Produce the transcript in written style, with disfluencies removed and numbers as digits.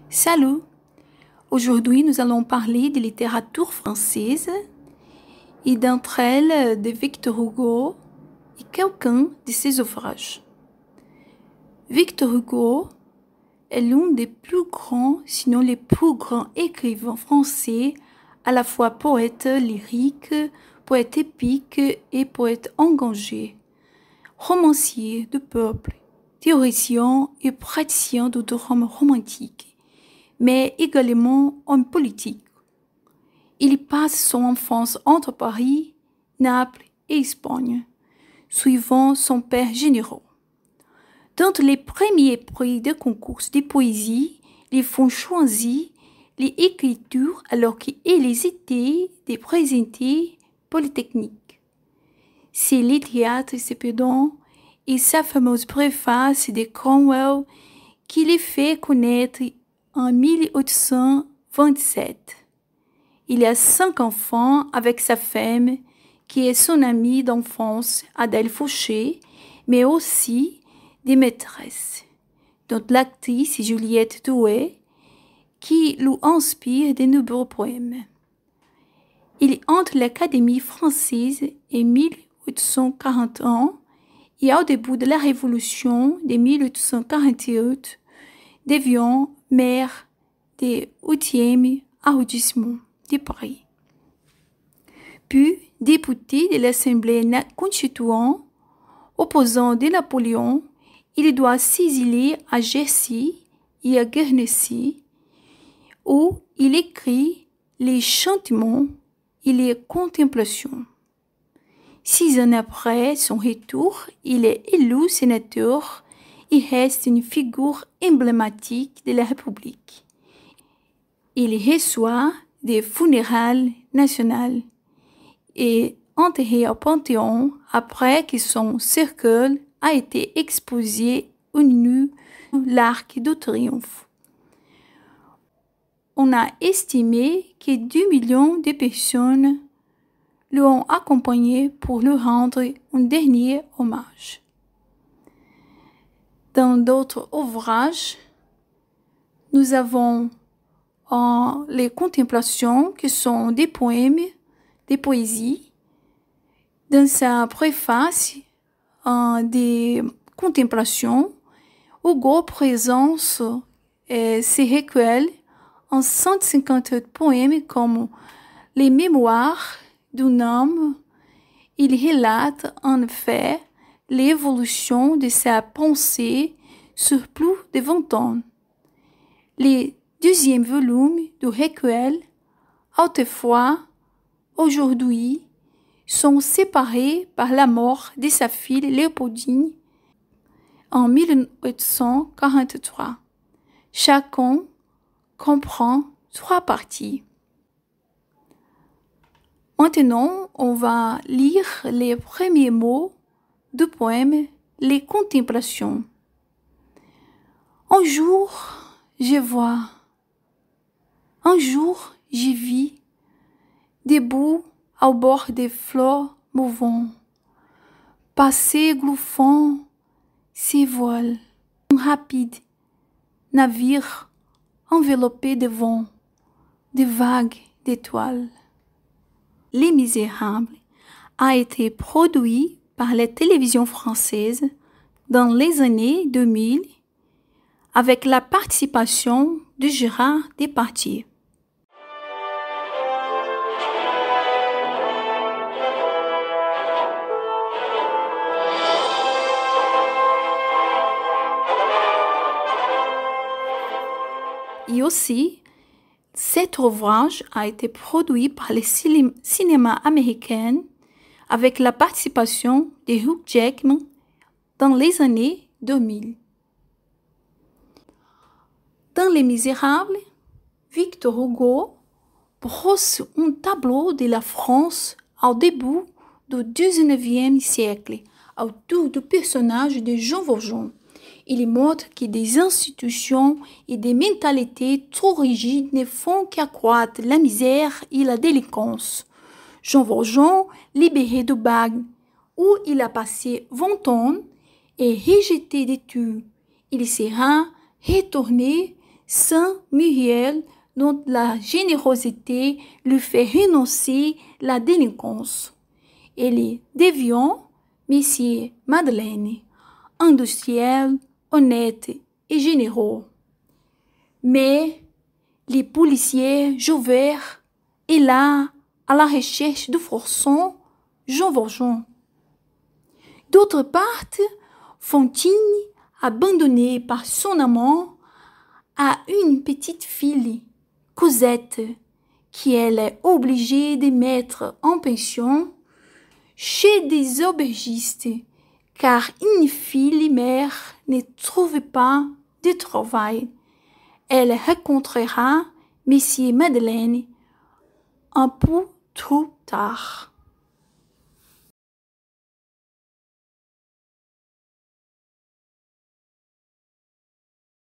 Salut! Aujourd'hui, nous allons parler de littérature française et d'entre elles de Victor Hugo et quelqu'un de ses ouvrages. Victor Hugo est l'un des plus grands, sinon les plus grands écrivains français, à la fois poète lyrique, poète épique et poète engagé, romancier de peuple, théoricien et praticien du drame romantique, mais également homme politique. Il passe son enfance entre Paris, Naples et Espagne, suivant son père généreux. Dans les premiers prix de concours de poésie, les font choisir les écritures alors qu'il hésitait de présenter Polytechnique. C'est les théâtres cependant et sa fameuse préface de Cromwell qui les fait connaître en 1827. Il a 5 enfants avec sa femme, qui est son amie d'enfance, Adèle Fauché, mais aussi des maîtresses, dont l'actrice Juliette Drouet, qui lui inspire de nombreux poèmes. Il entre l'Académie française en 1841 et au début de la Révolution de 1848, devient maire du 8e arrondissement de Paris. Puis député de l'Assemblée constituante, opposant de Napoléon, il doit s'exiler à Jersey et à Guernesey, où il écrit les chantements et les contemplations. 6 ans après son retour, il est élu sénateur et reste une figure emblématique de la République. Il reçoit des funérailles nationales et enterré au Panthéon après que son cercueil a été exposé au nu l'Arc de Triomphe. On a estimé que 2 millions de personnes l'ont accompagné pour lui rendre un dernier hommage. Dans d'autres ouvrages, nous avons les contemplations qui sont des poèmes, des poésies. Dans sa préface des contemplations, Hugo présente ses recueils en 158 poèmes comme les mémoires d'un homme. Il relate en effet l'évolution de sa pensée sur plus de 20 ans. Le 2e volume du recueil, autrefois, aujourd'hui, sont séparés par la mort de sa fille Léopoldine en 1843. Chacun comprend 3 parties. Maintenant, on va lire les premiers mots du poème Les Contemplations. Un jour, je vois. Un jour, je vis, debout au bord des fleurs mouvantes, passer glouffant ses voiles, un rapide navire enveloppé de vent, de vagues d'étoiles. Les Misérables a été produit par la télévision française dans les années 2000 avec la participation de Gérard Depardieu. Et aussi, cet ouvrage a été produit par le cinéma américain avec la participation de Hugh Jackman dans les années 2000. Dans Les Misérables, Victor Hugo brosse un tableau de la France au début du XIXe siècle autour du personnage de Jean Valjean. Il montre que des institutions et des mentalités trop rigides ne font qu'accroître la misère et la délinquance. Jean Valjean, libéré de bagne, où il a passé 20 ans et rejeté d'études, il sera retourné Saint Muriel, dont la générosité lui fait renoncer la délinquance. Et les déviants, Messieurs Madeleine, industriels, honnêtes et généreux. Mais les policiers Jouvert est là à la recherche du forçon Jean Valjean. D'autre part, Fantine, abandonnée par son amant, a une petite fille, Cosette, qui elle est obligée de mettre en pension chez des aubergistes, car une fille mère ne trouve pas de travail. Elle rencontrera Monsieur Madeleine un peu trop tard.